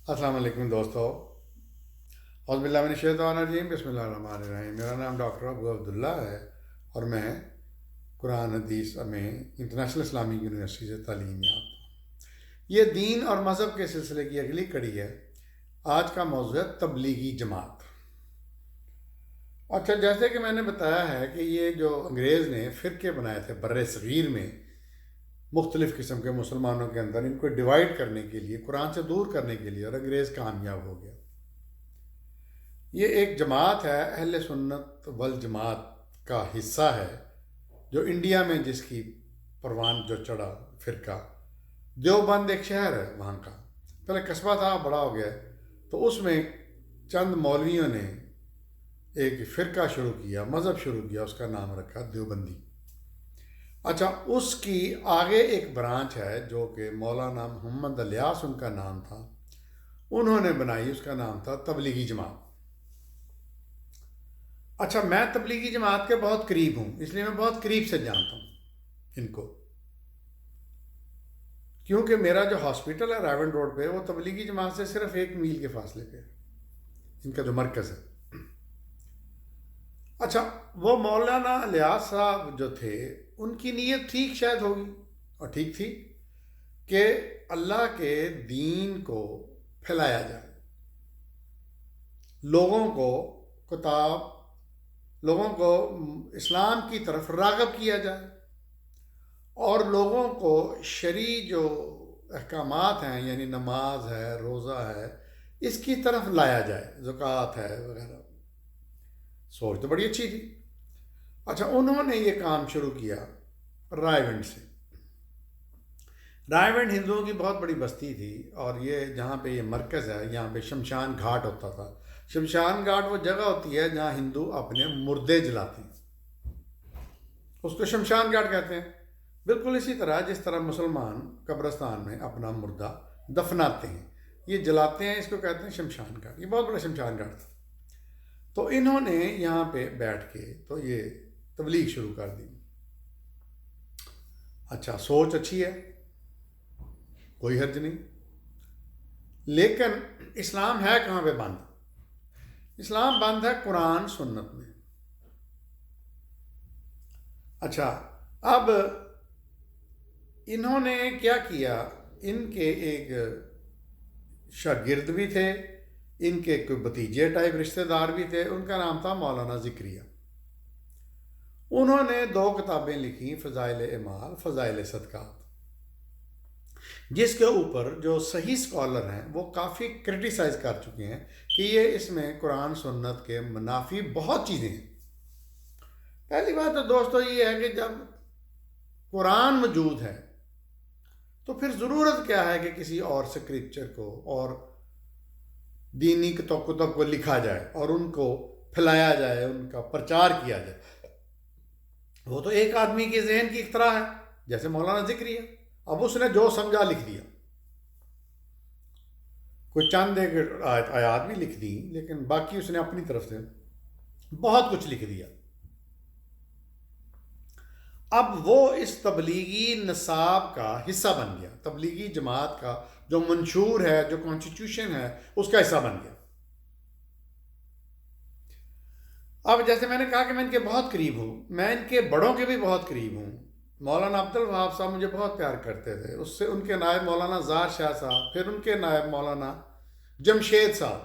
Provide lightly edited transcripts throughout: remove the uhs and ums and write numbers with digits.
السلام علیکم دوستو، اعوذ باللہ من الشیطان الرجیم، بسم اللہ الرحمن الرحیم۔ میرا نام ڈاکٹر ابو عبداللہ ہے اور میں قرآن حدیث میں انٹرنیشنل اسلامک یونیورسٹی سے تعلیم یافتہ ہوں۔ یہ دین اور مذہب کے سلسلے کی اگلی کڑی ہے۔ آج کا موضوع ہے تبلیغی جماعت۔ اچھا، جیسے کہ میں نے بتایا ہے کہ یہ جو انگریز نے فرقے بنائے تھے بر صغیر میں مختلف قسم کے مسلمانوں کے اندر، ان کو ڈیوائیڈ کرنے کے لیے، قرآن سے دور کرنے کے لیے، اور انگریز کامیاب ہو گیا۔ یہ ایک جماعت ہے، اہل سنت والجماعت کا حصہ ہے، جو انڈیا میں جس کی پروان جو چڑھا فرقہ۔ دیوبند ایک شہر ہے وہاں کا، پہلے قصبہ تھا، بڑا ہو گیا، تو اس میں چند مولویوں نے ایک فرقہ شروع کیا، مذہب شروع کیا، اس کا نام رکھا دیوبندی۔ اچھا، اس کی آگے ایک برانچ ہے جو کہ مولانا محمد الیاس ان کا نام تھا، انہوں نے بنائی، اس کا نام تھا تبلیغی جماعت۔ اچھا، میں تبلیغی جماعت کے بہت قریب ہوں، اس لیے میں بہت قریب سے جانتا ہوں ان کو، کیونکہ میرا جو ہاسپٹل ہے رائیون روڈ پہ، وہ تبلیغی جماعت سے صرف 1 میل کے فاصلے پہ ہے، ان کا جو مرکز ہے۔ اچھا، وہ مولانا الیاس صاحب جو تھے، ان کی نیت ٹھیک شاید ہوگی، اور ٹھیک تھی، کہ اللہ کے دین کو پھیلایا جائے، لوگوں کو اسلام کی طرف راغب کیا جائے، اور لوگوں کو شرعی جو احکامات ہیں، یعنی نماز ہے، روزہ ہے، اس کی طرف لایا جائے، زکوٰۃ ہے وغیرہ۔ سوچ تو بڑی اچھی تھی۔ اچھا، انہوں نے یہ کام شروع کیا رائیونڈ سے۔ رائیونڈ ہندوؤں کی بہت بڑی بستی تھی، اور یہ جہاں پہ یہ مرکز ہے، یہاں پہ شمشان گھاٹ ہوتا تھا۔ شمشان گھاٹ وہ جگہ ہوتی ہے جہاں ہندو اپنے مردے جلاتے ہیں، اس کو شمشان گھاٹ کہتے ہیں۔ بالکل اسی طرح جس طرح مسلمان قبرستان میں اپنا مردہ دفناتے ہیں، یہ جلاتے ہیں، اس کو کہتے ہیں شمشان گھاٹ۔ یہ بہت بڑا شمشان گھاٹ تھا۔ تو انہوں نے یہاں پہ بیٹھ کے تو یہ تبلیغ شروع کر دی۔ اچھا، سوچ اچھی ہے، کوئی حرج نہیں، لیکن اسلام ہے کہاں پہ بند؟ اسلام بند ہے قرآن سنت میں۔ اچھا، اب انہوں نے کیا کیا، ان کے ایک شاگرد بھی تھے، ان کے کوئی بھتیجے ٹائپ رشتہ دار بھی تھے، ان کا نام تھا مولانا ذکریہ۔ انہوں نے 2 کتابیں لکھی، فضائل اعمال، فضائل صدقات، جس کے اوپر جو صحیح اسکالر ہیں وہ کافی کرٹیسائز کر چکے ہیں کہ یہ اس میں قرآن سنت کے منافی بہت چیزیں ہیں۔ پہلی بات تو دوستو یہ ہے کہ جب قرآن موجود ہے تو پھر ضرورت کیا ہے کہ کسی اور اسکرپچر کو اور دینی کتب کو لکھا جائے اور ان کو پھیلایا جائے، ان کا پرچار کیا جائے۔ وہ تو ایک آدمی کے ذہن کی اختراع ہے، جیسے مولانا ذکریہ، اب اس نے جو سمجھا لکھ دیا، کوئی چند ایک آیات بھی لکھ دی، لیکن باقی اس نے اپنی طرف سے بہت کچھ لکھ دیا۔ اب وہ اس تبلیغی نصاب کا حصہ بن گیا، تبلیغی جماعت کا جو منشور ہے، جو کانسٹیٹیوشن ہے، اس کا حصہ بن گیا۔ اب جیسے میں نے کہا کہ میں ان کے بہت قریب ہوں، میں ان کے بڑوں کے بھی بہت قریب ہوں۔ مولانا عبد الوہاب صاحب مجھے بہت پیار کرتے تھے، اس سے ان کے نائب مولانا زار شاہ صاحب، پھر ان کے نائب مولانا جمشید صاحب،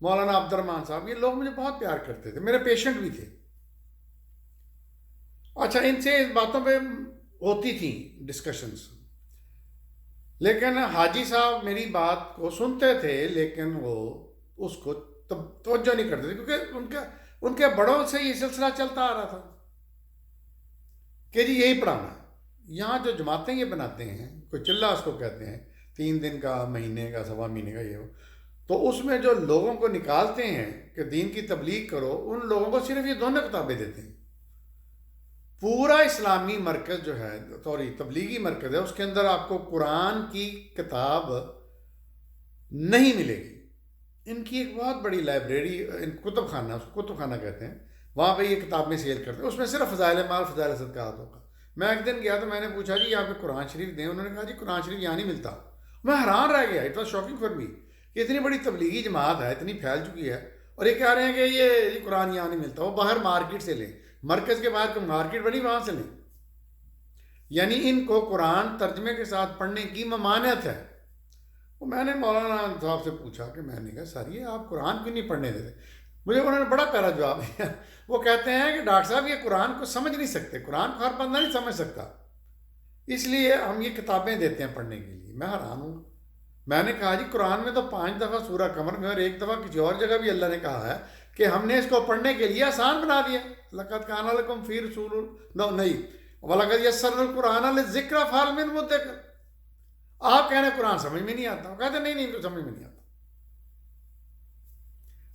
مولانا عبد الرحمن صاحب، یہ لوگ مجھے بہت پیار کرتے تھے، میرے پیشنٹ بھی تھے۔ اچھا، ان سے اس باتوں پہ ہوتی تھیں ڈسکشنز، لیکن حاجی صاحب میری بات کو سنتے تھے، لیکن وہ اس کو توجہ نہیں کرتے تھے، کیونکہ ان کے بڑوں سے یہ سلسلہ چلتا آ رہا تھا کہ جی یہی پڑھانا ہے۔ یہاں جو جماعتیں یہ بناتے ہیں، کوئی چلہ اس کو کہتے ہیں، 3 دن کا، مہینے کا، سوا مہینے کا، یہ ہو، تو اس میں جو لوگوں کو نکالتے ہیں کہ دین کی تبلیغ کرو، ان لوگوں کو صرف یہ 2 کتابیں دیتے ہیں۔ پورا اسلامی مرکز جو ہے، تبلیغی مرکز ہے، اس کے اندر آپ کو قرآن کی کتاب نہیں ملے گی۔ ان کی ایک بہت بڑی لائبریری، کتب خانہ، اس کو کتب خانہ کہتے ہیں، وہاں پہ یہ کتابیں سیل کرتے ہیں، اس میں صرف فضائل اعمال، فضائل صدقات ہوگا۔ میں ایک دن گیا تو میں نے پوچھا جی یہاں پہ قرآن شریف دیں، انہوں نے کہا جی قرآن شریف یہاں نہیں ملتا۔ میں حیران رہ گیا، it was shocking for me کہ اتنی بڑی تبلیغی جماعت ہے، اتنی پھیل چکی ہے، اور یہ کہہ رہے ہیں کہ یہ قرآن یہاں نہیں ملتا، وہ باہر مارکیٹ سے لیں، مرکز کے باہر کوئی مارکیٹ بنی وہاں سے لیں. یعنی ان کو قرآن ترجمے کے ساتھ پڑھنے کی ممانعت ہے. وہ میں نے مولانا صاحب سے پوچھا کہ میں نے کہا سر یہ آپ قرآن کیوں نہیں پڑھنے دیتے؟ مجھے انہوں نے بڑا پیارا جواب دیا. وہ کہتے ہیں کہ ڈاکٹر صاحب یہ قرآن کو سمجھ نہیں سکتے، قرآن کو ہر بندہ نہیں سمجھ سکتا، اس لیے ہم یہ کتابیں دیتے ہیں پڑھنے کے لیے. میں حیران ہوں. میں نے کہا جی قرآن میں تو 5 دفعہ سورہ قمر میں اور 1 دفعہ کسی اور جگہ بھی اللہ نے کہا ہے کہ ہم نے اس کو پڑھنے کے لیے آسان بنا دیا. لقد کان لکم فی رسول نہیں وَلَقَدْ يَسَّرْنَا الْقُرْآنَ لِلذِّكْرِ فَهَلْ مِن مُدَّكِرٍ. آپ کہہ رہے ہیں قرآن سمجھ میں نہیں آتا، وہ کہتے ہیں نہیں تو سمجھ میں نہیں آتا.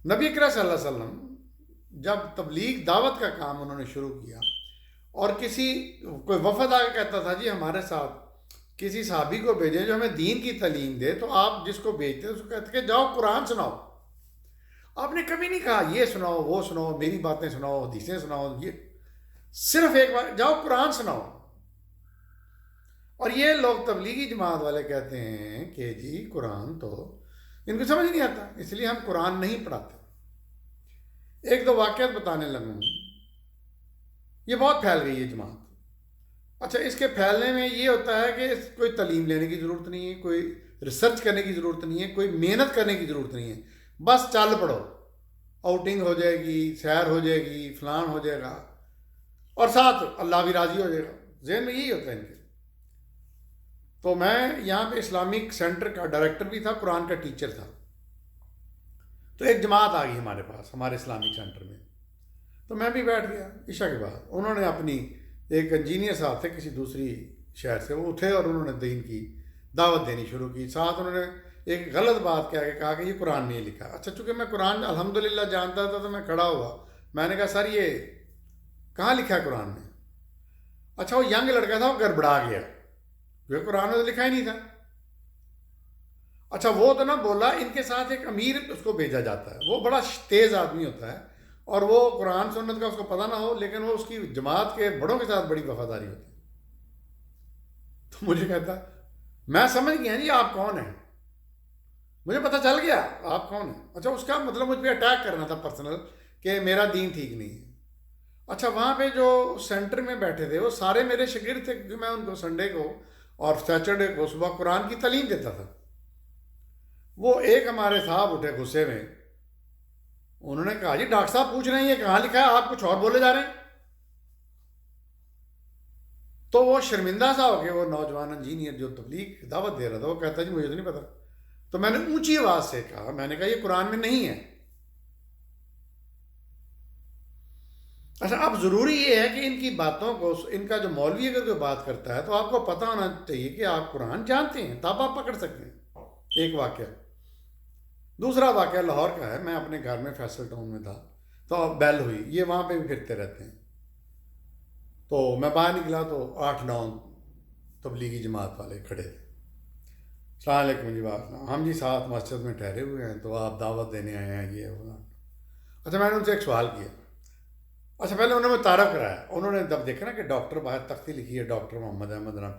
نبی اکرم صلی اللہ علیہ وسلم جب تبلیغ دعوت کا کام انہوں نے شروع کیا اور کوئی وفد آ کے کہتا تھا جی ہمارے ساتھ کسی صحابی کو بھیجیں جو ہمیں دین کی تعلیم دے، تو آپ جس کو بھیجتے اس کو کہتے کہ جاؤ قرآن سناؤ. آپ نے کبھی نہیں کہا یہ سناؤ وہ سناؤ میری باتیں سناؤ حدیثیں سناؤ، یہ صرف ایک بار جاؤ قرآن سناؤ. اور یہ لوگ تبلیغی جماعت والے کہتے ہیں کہ جی قرآن تو ان کو سمجھ نہیں آتا، اس لیے ہم قرآن نہیں پڑھاتے. 1-2 واقعات بتانے لگوں. یہ بہت پھیل گئی ہے جماعت. اچھا اس کے پھیلنے میں یہ ہوتا ہے کہ کوئی تعلیم لینے کی ضرورت نہیں ہے، کوئی ریسرچ کرنے کی ضرورت نہیں ہے، کوئی محنت کرنے کی ضرورت نہیں ہے، بس چل پڑو، آؤٹنگ ہو جائے گی، سیر ہو جائے گی، فلان ہو جائے گا، اور ساتھ اللہ بھی راضی ہو جائے گا. ذہن میں یہی ہوتا ہے ان کے. تو میں یہاں پہ اسلامک سینٹر کا ڈائریکٹر بھی تھا، قرآن کا ٹیچر تھا. تو ایک جماعت آ گئی ہمارے پاس ہمارے اسلامک سینٹر میں. تو میں بھی بیٹھ گیا عشاء کے بعد. انہوں نے اپنی ایک انجینئر صاحب تھے کسی دوسری شہر سے، وہ اٹھے اور انہوں نے دین کی دعوت دینی شروع کی. ساتھ انہوں نے ایک غلط بات کہا کہ یہ قرآن نہیں لکھا. اچھا چونکہ میں قرآن الحمدللہ جانتا تھا تو میں کھڑا ہوا. میں نے کہا سر یہ کہاں لکھا ہے قرآن میں؟ اچھا وہ ینگ لڑکا تھا، وہ گڑبڑا گیا، یہ قرآن میں تو لکھا ہی نہیں تھا. اچھا وہ تو نہ بولا، ان کے ساتھ ایک امیر اس کو بھیجا جاتا ہے، وہ بڑا تیز آدمی ہوتا ہے اور وہ قرآن سنت کا اس کو پتہ نہ ہو، لیکن وہ اس کی جماعت کے بڑوں کے ساتھ بڑی وفاداری ہوتی ہے. تو مجھے کہتا میں سمجھ گیا جی آپ کون ہیں، مجھے پتہ چل گیا آپ کون ہیں. اچھا اس کا مطلب مجھ پہ اٹیک کرنا تھا پرسنل کہ میرا دین ٹھیک نہیں ہے. اچھا وہاں پہ جو سینٹر میں بیٹھے تھے وہ سارے میرے شاگرد تھے، کیونکہ میں ان کو سنڈے کو اور سیٹرڈے کو صبح قرآن کی تعلیم دیتا تھا. وہ ایک ہمارے صاحب اٹھے غصے میں، انہوں نے کہا جی ڈاکٹر صاحب پوچھ رہے ہیں یہ کہاں لکھا ہے، آپ کچھ اور بولے جا رہے ہیں. تو وہ شرمندہ سا ہو کے وہ نوجوان انجینئر جو تبلیغ دعوت دے رہا تھا وہ کہتا جی مجھے تو نہیں پتا. تو میں نے اونچی آواز سے کہا، میں نے کہا یہ قرآن میں نہیں ہے. اچھا اب ضروری یہ ہے کہ ان کی باتوں کو، ان کا جو مولوی اگر کوئی بات کرتا ہے تو آپ کو پتہ ہونا چاہیے کہ آپ قرآن جانتے ہیں تب آپ پکڑ سکتے ہیں. ایک واقعہ. دوسرا واقعہ لاہور کا ہے. میں اپنے گھر میں فیصل ٹاؤن میں تھا تو بیل ہوئی، یہ وہاں پہ بھی پھرتے رہتے ہیں. تو میں باہر نکلا تو 8-9 تبلیغی جماعت والے کھڑے تھے. السلام علیکم جی بات ہم جی ساتھ مسجد میں ٹھہرے ہوئے ہیں تو آپ دعوت دینے آئے ہیں یہ وہ. اچھا میں نے ان سے ایک سوال کیا. اچھا پہلے انہوں نے تعارف کرایا. انہوں نے جب دیکھا نا کہ ڈاکٹر باہر تختی لکھی ہے ڈاکٹر محمد احمد رام،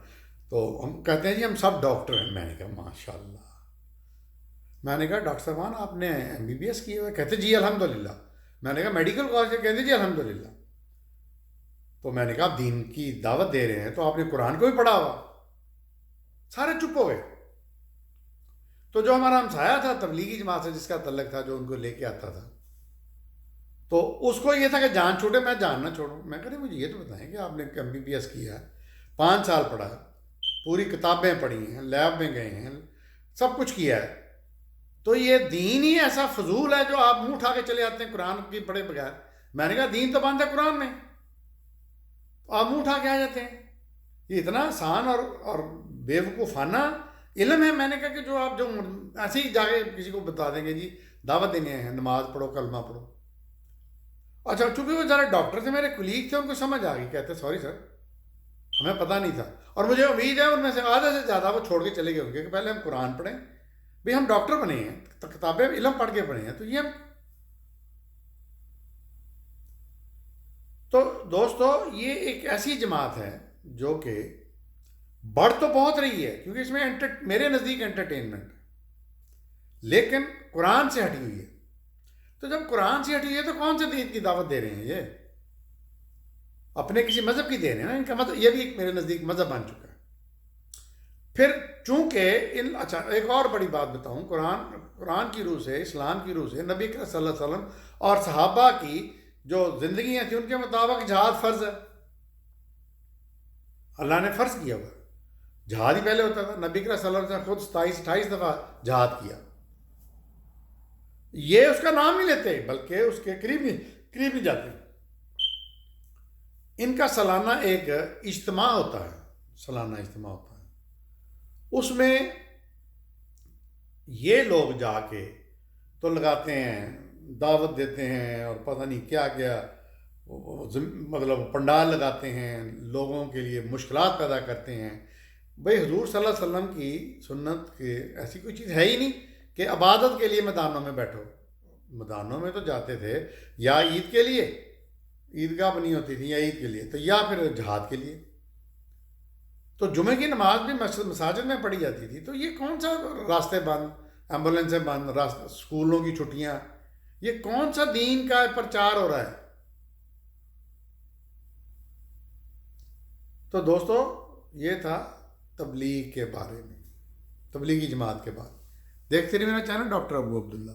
تو ہم کہتے ہیں جی ہم سب ڈاکٹر ہیں. میں نے کہا ماشاء اللہ. میں نے کہا ڈاکٹر صاحبان آپ نے MBBS کیا ہوا ہے؟ کہتے جی الحمدللہ. میں نے کہا میڈیکل کالج سے؟ کہتے جی الحمدللہ. تو میں نے کہا آپ دین کی دعوت دے رہے ہیں تو آپ نے قرآن کو بھی پڑھا ہوا؟ سارے چپ ہو گئے. تو جو ہمارا ہمسایہ تھا تبلیغی جماعت سے جس کا تعلق تھا، جو ان کو لے کے آتا تھا، تو اس کو یہ تھا کہ جان چھوٹے میں جان نہ چھوڑوں. میں کہا مجھے یہ تو بتائیں کہ آپ نے MBBS کیا ہے، 5 سال پڑھا ہے، پوری کتابیں پڑھی ہیں، لیب میں گئے ہیں، سب کچھ کیا ہے، تو یہ دین ہی ایسا فضول ہے جو آپ منہ اٹھا کے چلے آتے ہیں قرآن کی پڑھے بغیر؟ میں نے کہا دین تو بند ہے قرآن میں، آپ منہ اٹھا کے آ جاتے ہیں. یہ اتنا آسان اور بے وقوفانہ علم ہے. میں نے کہا کہ جو آپ جو ایسے ہی جا کے کسی کو بتا دیں گے جی دعوت دینے ہیں نماز پڑھو کلمہ پڑھو. اچھا چونکہ وہ ذرا ڈاکٹر تھے میرے کلیگ تھے، ان کو سمجھ آ گئی. کہتے سوری سر ہمیں پتہ نہیں تھا. اور مجھے امید ہے ان میں سے آدھے سے زیادہ وہ چھوڑ کے چلے گئے ہوں گے کہ پہلے ہم قرآن پڑھیں. بھئی ہم ڈاکٹر بنے ہیں، کتابیں علم پڑھ کے پڑھے ہیں، تو یہ ہم. تو دوستو یہ ایک ایسی جماعت ہے جو کہ بڑھ تو بہت رہی ہے، کیونکہ اس میں میرے نزدیک انٹرٹینمنٹ. لیکن قرآن سے ہٹی ہوئی ہے. تو جب قرآن سے ہٹی ہوئی ہے تو کون سے دین کی دعوت دے رہے ہیں؟ یہ اپنے کسی مذہب کی دے رہے ہیں نا. ان کا مذہب یہ بھی میرے نزدیک مذہب بن چکا ہے. پھر چونکہ اچھا ایک اور بڑی بات بتاؤں، قرآن کی روح سے، اسلام کی روح سے، نبی کریم صلی اللہ علیہ وسلم اور صحابہ کی جو زندگیاں تھیں ان کے مطابق جہاد فرض ہے. اللہ نے فرض کیا ہوا. جہاد ہی پہلے ہوتا تھا. نبی کریم صلی اللہ علیہ وسلم نے خود 27-28 دفعہ جہاد کیا. یہ اس کا نام نہیں لیتے بلکہ اس کے قریب نہیں جاتے. ان کا سالانہ ایک اجتماع ہوتا ہے، سالانہ اجتماع ہوتا ہے. اس میں یہ لوگ جا کے تو لگاتے ہیں، دعوت دیتے ہیں اور پتہ نہیں کیا کیا، مطلب پنڈال لگاتے ہیں، لوگوں کے لیے مشکلات پیدا کرتے ہیں. بھئی حضور صلی اللہ علیہ وسلم کی سنت کے ایسی کوئی چیز ہے ہی نہیں کہ عبادت کے لیے میدانوں میں بیٹھو. میدانوں میں تو جاتے تھے یا عید کے لیے، عیدگاہ بنی ہوتی تھی، یا عید کے لیے تو یا پھر جہاد کے لیے. تو جمعہ کی نماز بھی مساجد میں پڑھی جاتی تھی. تو یہ کون سا راستے بند، ایمبولینسیں بند، اسکولوں کی چھٹیاں، یہ کون سا دین کا پرچار ہو رہا ہے؟ تو دوستو یہ تھا تبلیغ کے بارے میں، تبلیغی جماعت کے بارے میں. دیکھتے رہیے میرا چینل ڈاکٹر ابو عبداللہ.